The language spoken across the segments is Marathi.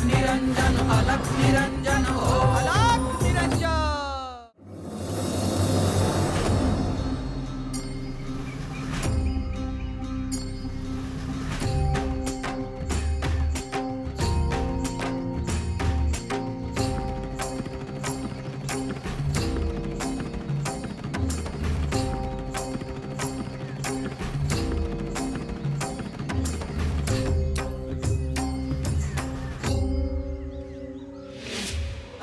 निरंजन अलख निरंजन हो अलख निरंजन।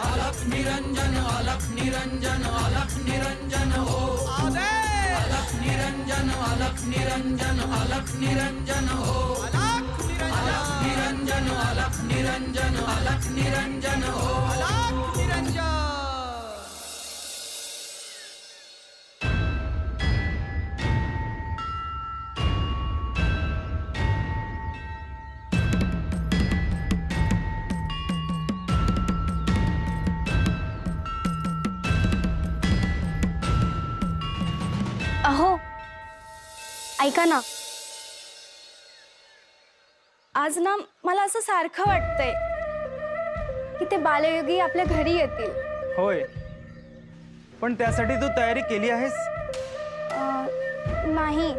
अलख निरंजन अलख निरंजन हो अलख निरंजन अलख निरंजन अलख निरंजन हो अलख निरंजन अलख निरंजन अलख निरंजन हो अलख निरंजन। अहो ऐका ना, आज ना मला असं सारखं वाटतंय की ते बालयोगी आपल्या घरी येतील। होय, पण त्यासाठी तू तयारी केली आहेस? नाही,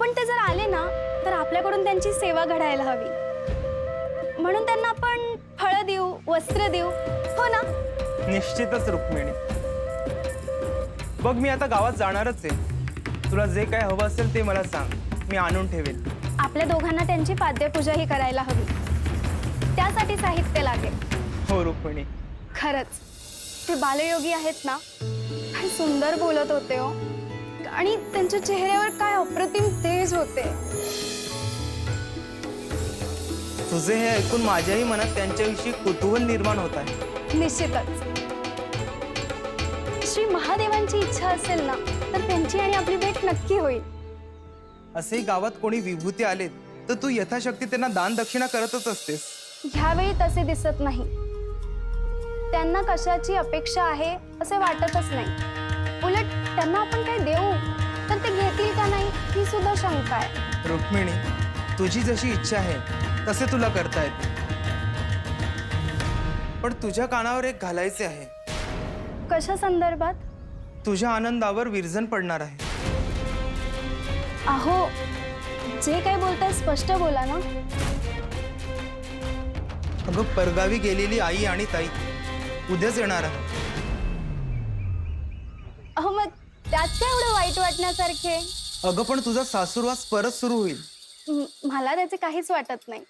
पण ते जर आले ना तर आपल्याकडून त्यांची सेवा घडायला हवी, म्हणून त्यांना आपण फळं देऊ, वस्त्र देऊ, हो ना? निश्चितच रुक्मिणी। बघ, मी आता गावात जाणारच आहे। तुला जे काय हवं असेल ते मला सांग, मी आणून ठेवेल। आपल्या दोघांना त्यांची पाद्यपूजाही करायला हवी, त्यासाठी साहित्य लागेल। हो रुक्मिणी, खरंच ते बालयोगी आहेत ना, काय सुंदर बोलत होते हो, आणि त्यांच्या चेहऱ्यावर काय अप्रतिम तेज होते। तुझे हे ऐकून माझ्याही मनात त्यांच्याविषयी कुतूहल निर्माण होत आहे। निश्चितच श्री महादेवांची इच्छा असेल ना तर त्यांची आणि आपली भेट नक्की होईल। असेही गावात कोणी विभूती आले तर तू यथाशक्ती त्यांना दान दक्षिणा करतच असतेस। ह्यावेळी तसे दिसत नाही, त्यांना कशाची अपेक्षा आहे असे वाटतच नाही। उलट त्यांना आपण काय देऊ तर ते घेतील का नाही ही सुद्धा शंका आहे। रुक्मिणी, तुझी जशी इच्छा आहे तसे तुला करता येते, पण तुझ्या कानावर एक घालायचे आहे। कशा संदर्भात? तुझ्या आनंदावर विरजन पडणार आहे। अहो, जे काय बोलताय स्पष्ट बोला ना। अगं, परगावी गेलेली आई आणि ताई उद्याच येणार आहे। अहो, मग त्यात काय एवढं वाईट वाटण्यासारखे? अगं, पण तुझा सासूरवास परत सुरू होईल। मला त्याचे काहीच वाटत नाही।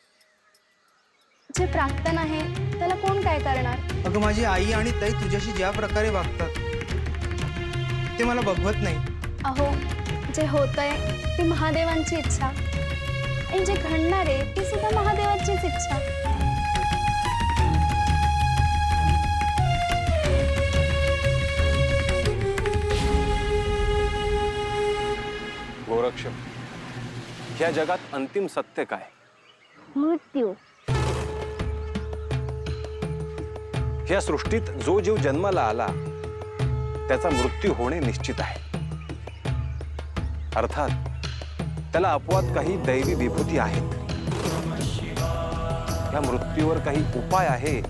जे प्राक्तन आहे त्याला कोण काय करणार? अगं, माझी आई आणि ताई तुझ्याशी ज्या प्रकारे वागतात ते मला बघवत नाही। अहो, जे होतंय ती महादेवांची इच्छा, आणि जे घडणार आहे ती सुद्धा महादेवांचीच इच्छा। गोरक्ष, ह्या जगात अंतिम सत्य काय? मृत्यू। ह्या सृष्टीत जो जीव जन्माला आला त्याचा मृत्यू होणे निश्चित आहे। अर्थात त्याला अपवाद काही दैवी विभूती आहेत। या मृत्यूवर काही उपाय आहे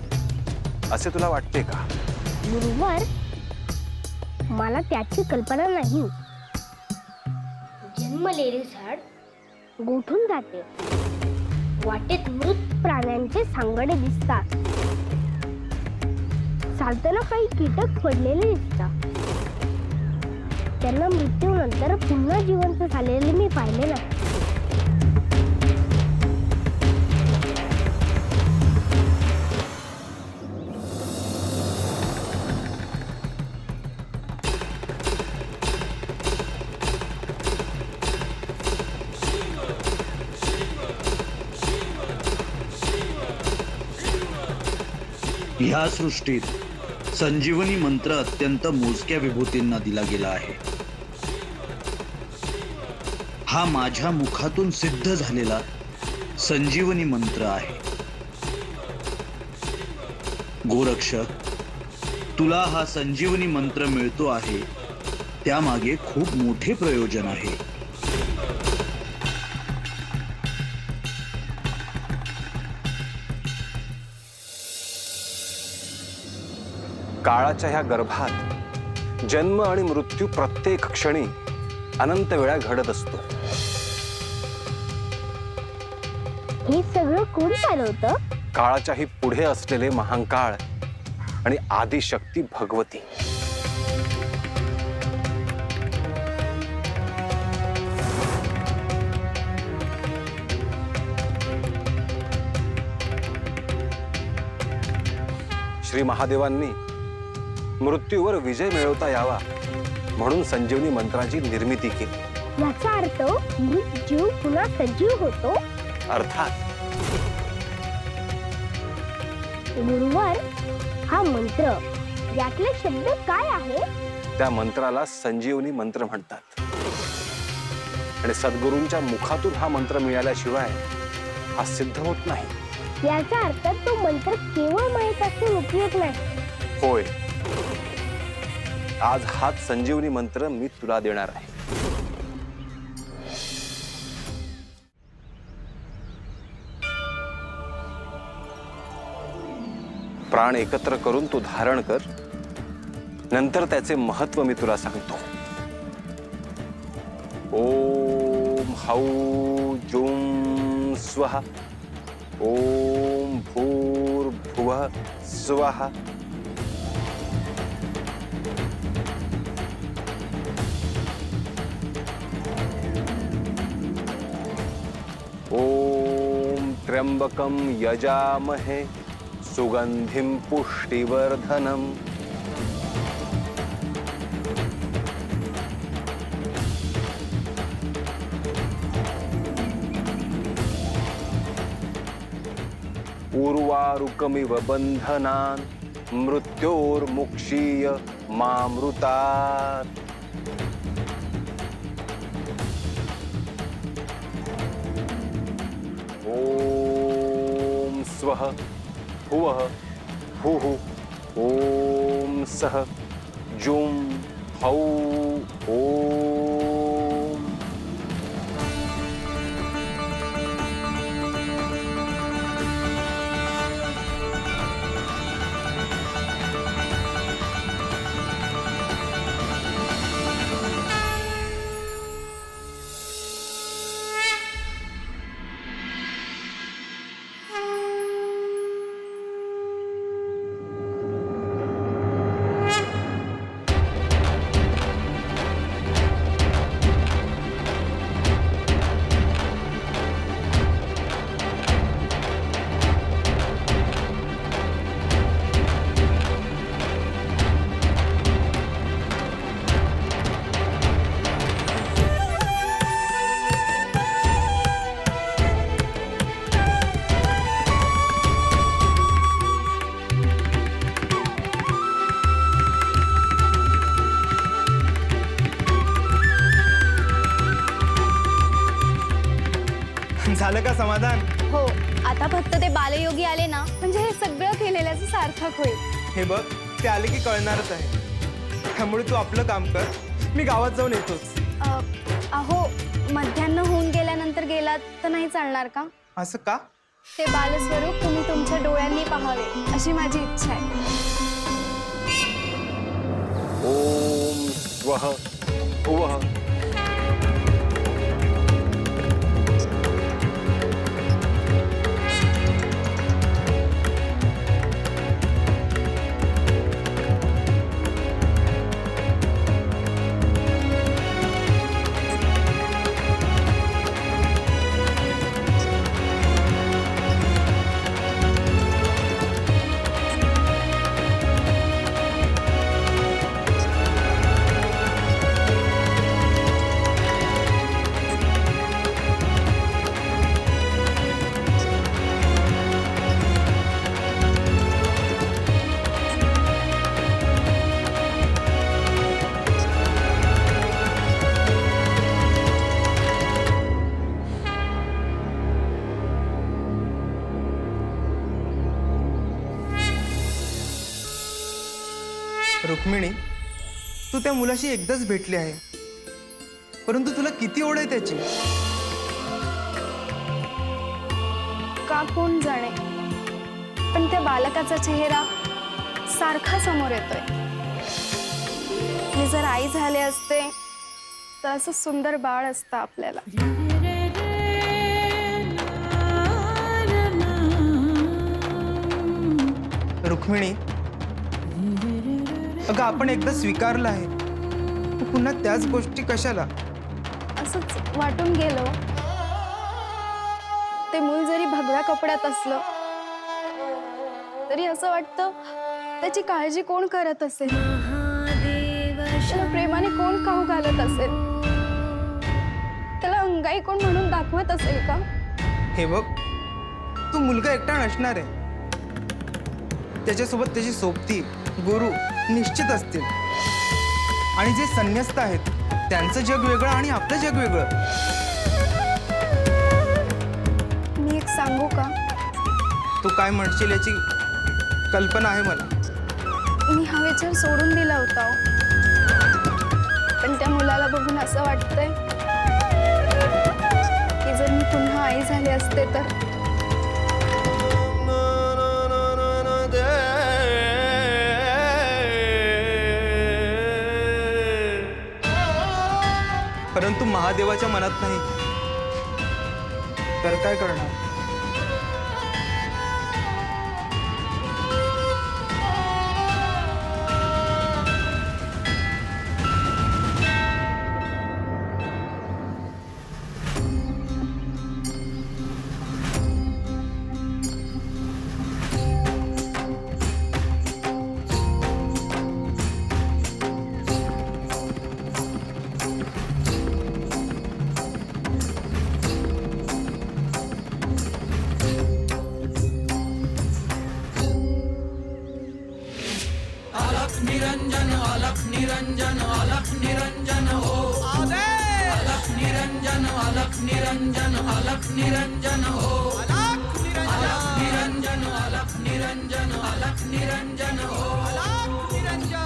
असे तुला वाटते का? गुरुवर, मला त्याची कल्पना नाही। जन्मलेले झाड गोठून जाते, वाटेत मृत प्राण्यांचे सांगडे दिसतात, चालताना काही कीटक पडलेले दिसतात, त्यांना मृत्यूनंतर पुन्हा जिवंत झालेले मी पाहिले नाही। ह्या सृष्टीत संजीवनी मंत्र अत्यंत मोजक्या विभूतींना दिला गेला आहे। हा माझ्या मुखातून सिद्ध झालेला संजीवनी मंत्र आहे। गोरक्षक, तुला हा संजीवनी मंत्र मिळतो आहे त्यामागे खूप मोठे प्रयोजन आहे। काळाच्या ह्या गर्भात जन्म आणि मृत्यू प्रत्येक क्षणी अनंत वेळा घडत असतो. हे सगळं कोण चालवतं? काळाच्याही पुढे असलेले महाकाळ आणि आदिशक्ती भगवती. श्री महादेवांनी मृत्यूवर विजय मिळवता यावा म्हणून संजीवनी मंत्राची निर्मिती केली. याचा अर्थ मृत जीव पुन्हा सजीव होतो. अर्थात गुरुवर, हा मंत्र यातले शब्द काय आहे? त्या मंत्राला संजीवनी मंत्र म्हणतात. आणि सद्गुरूंच्या मुखातून हा मंत्र मिळाल्याशिवाय हा सिद्ध होत नाही. याचा अर्थ तो मंत्र केवळ माहीत असून उपयोग नाही. होय, आज हाच संजीवनी मंत्र मी तुला देणार आहे. प्राण एकत्र करून तू धारण कर, नंतर त्याचे महत्व मी तुला सांगतो. ओम हौ जुं स्वः. ओम भूर्भुवः स्वः. ओम त्र्यंबकं यजामहे सुगंधिं पुष्टिवर्धनम्. उर्वारुकमिव बंधनान् मृत्योर्मुक्षीय मामृतात्. ओम स्वः भुवः भुः. ओम सः जुं हौ. ओम. झालं का समाधान? हो, आता फक्त ते बालयोगी आले ना म्हणजे हे सगळं केलेल्याचं सार्थक होईल. हे बघ, ते आले की कळणारच आहे. त्यामुळे तू आपलं काम कर, मी गावात जाऊन येतोच. अहो, मध्यान्ह होऊन गेल्यानंतर गेलात तर नाही चालणार का? असं का? ते बालस्वरूप तुम्ही तुमच्या डोळ्यांनी पाहावे अशी माझी इच्छा आहे. ओम स्वः भुवः. रुक्मिणी, तू त्या मुलाशी एकदाच भेटली आहे, परंतु तुला किती ओढ आहे त्याची? का कोण जाणे, पण त्या बालकाचा चेहरा सारखा समोर येतोय. मी जर आई झाले असते तर असं सुंदर बाळ असतं आपल्याला. रुक्मिणी, अगं आपण एकदा स्वीकारलं आहे, पुन्हा त्याच गोष्टी कशाला? असंच वाटून गेलो. ते मूल जरी भगव्या कपड्यात असलं तरी असं वाटतं त्याची काळजी कोण करत असेल, त्याला प्रेमाने कोण खाऊ घालत असेल, त्याला अंगाई कोण म्हणून दाखवत असेल का? हे बघ, तू मुलगा एकटा नसणार आहे. त्याच्यासोबत त्याची सोबती गुरु निश्चित असतील. आणि जे संन्यस्त आहेत त्यांचं जग वेगळं आणि आपलं जग वेगळं. मी एक सांगू का? तू काय म्हणशील याची कल्पना आहे मला. मी हा विचार सोडून दिला होता हो. पण त्या मुलाला बघून असं वाटतंय की जर मी पुन्हा आई झाले असते तर. परंतु महादेवाच्या मनात नाही तर काय करणार? निरंजन अलख निरंजन अलख निरंजन हो. अलख निरंजन अलख निरंजन अलख निरंजन हो. अलख निरंजन अलख निरंजन अलख निरंजन हो. अलख निरंजन.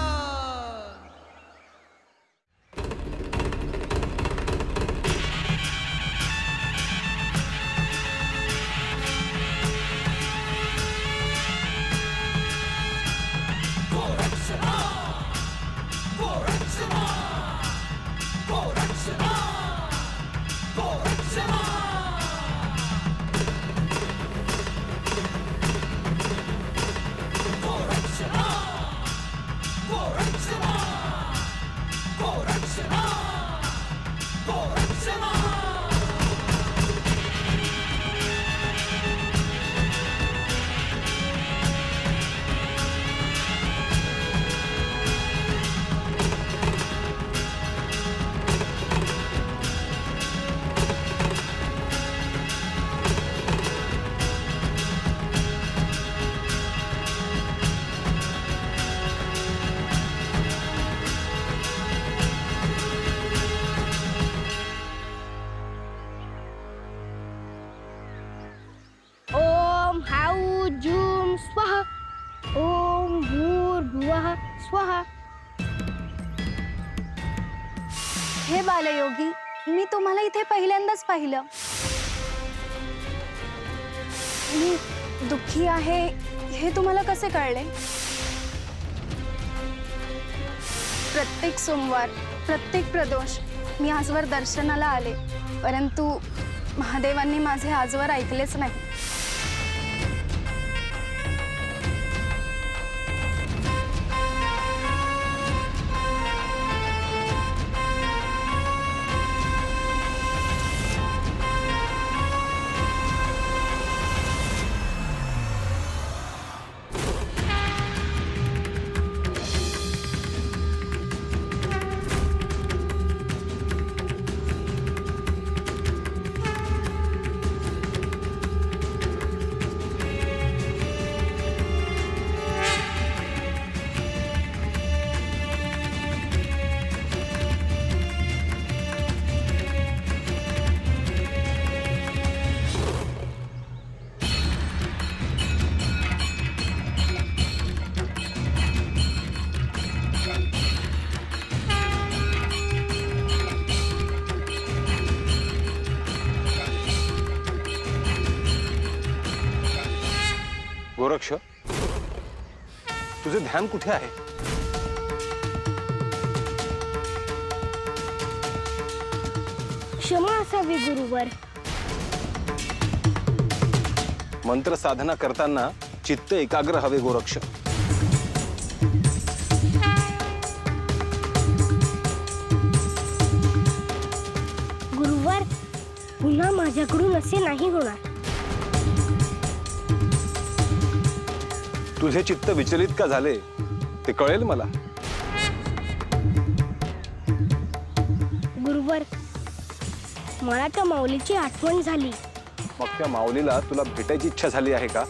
ओम हाऊ झूम स्वाहा. ओम भूर्भुवः स्वाहा. हे बालयोगी, मी तुम्हाला इथे पहिल्यांदाच पाहिलं. मी दुःखी आहे हे तुम्हाला कसे कळले? प्रत्येक सोमवार, प्रत्येक प्रदोष मी आजवर दर्शनाला आले, परंतु महादेवांनी माझे आजवर ऐकलेच नाही. गोरक्ष, तुझे ध्यान कुठे आहे? क्षमा असावी गुरुवर. मंत्र साधना करताना चित्त एकाग्र हवे गोरक्ष. गुरुवर, पुन्हा माझ्याकडून असे नाही होणार. तुझे चित्त विचलित का झाले ते कळेल मला. गुरुवर, मला त्या माऊलीची आठवण झाली. मग त्या माऊलीला तुला भेटायची इच्छा झाली आहे का?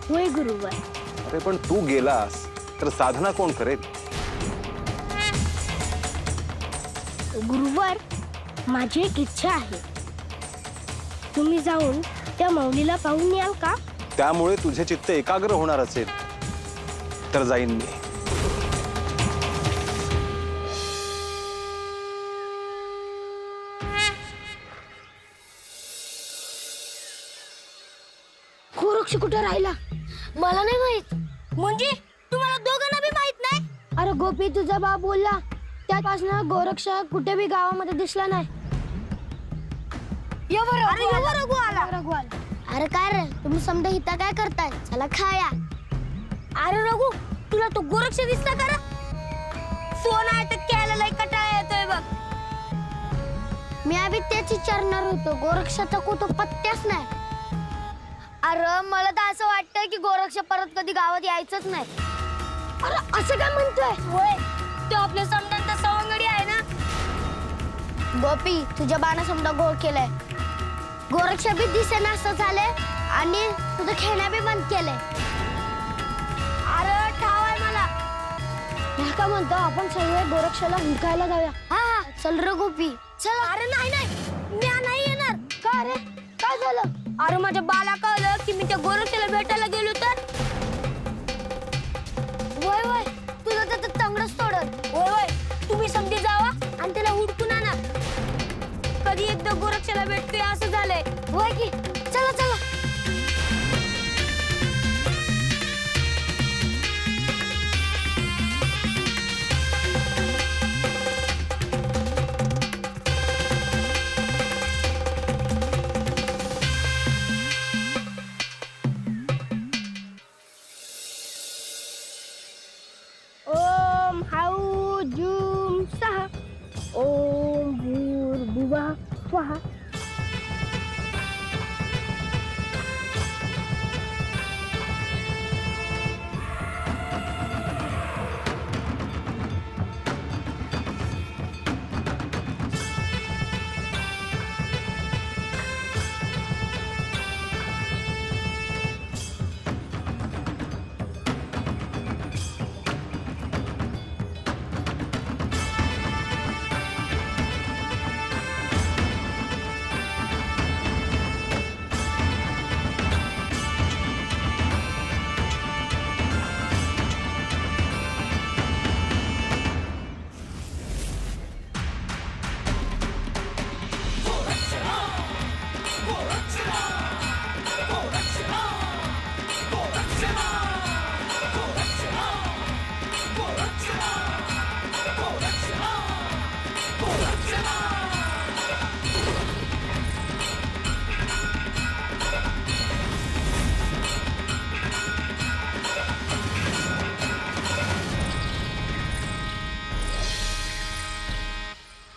होय गुरुवर. अरे पण तू गेलास तर साधना कोण करेल? गुरुवर, माझी एक इच्छा आहे. तुम्ही जाऊन त्या माऊलीला पाहून याल का? त्यामुळे तुझे चित्त एकाग्र होणार असेल तर जाईन मी. गोरक्ष कुठे राहिला? मला नाही माहित. म्हणजे तुम्हाला दोघांना बी माहित नाही? अरे गोपी, तुझा बाप बोलला त्यापासून गोरक्ष कुठे बी गावामध्ये दिसला नाही. अरे काय रे, तुम्ही समजा इथं काय करताय? चला खाया. अरे रघु, तुला तो गोरक्ष दिसला का रे? सोना आहे तर केलेला कटाळा येतोय बघ. मी आधी त्याच विचारणार होतो. गोरक्षाचा कुठं पत्त्याच नाही. अरे मला तर असं वाटतंय की गोरक्ष परत कधी गावात यायचंच नाही. अरे असं काय म्हणतोय? होय, तो आपल्या समजांचा सवंगडी आहे ना. गोपी, तुझ्या बाणा समजा घोळ केलाय. गोरक्ष बी दिसेना असं झालंय आणि तुझं खेळणं बी बंद केलंय. अरे ठाव आहे मला. ह्या का म्हणतो आपण सगळे गोरक्षाला हुडकायला जाऊया. हा चल रे गोपी, चल. अरे नाही नाही, मी नाही येणार. का रे, काय झालं? अरे माझ्या बाला कळलं की मी त्या गोरक्षाला भेटायला गेलो तर. वय वय, तुझं तर तंगडच तोडत. वय वय, तुम्ही समजी जावा आणि त्याला हुडकून आणा. कधी एकदा गोरक्षाला भेटतोय असं झालंय. वय की, चला चला. ओम हाऊ जूम सहा. ओम भूर्भुवः स्वः.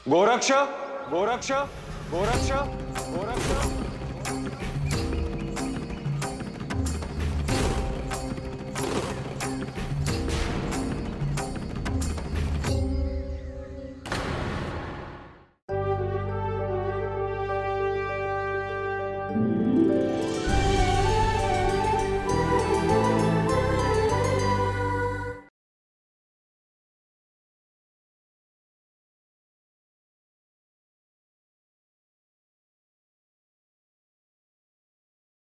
गोरक्ष, गोरक्ष, गोरक्ष.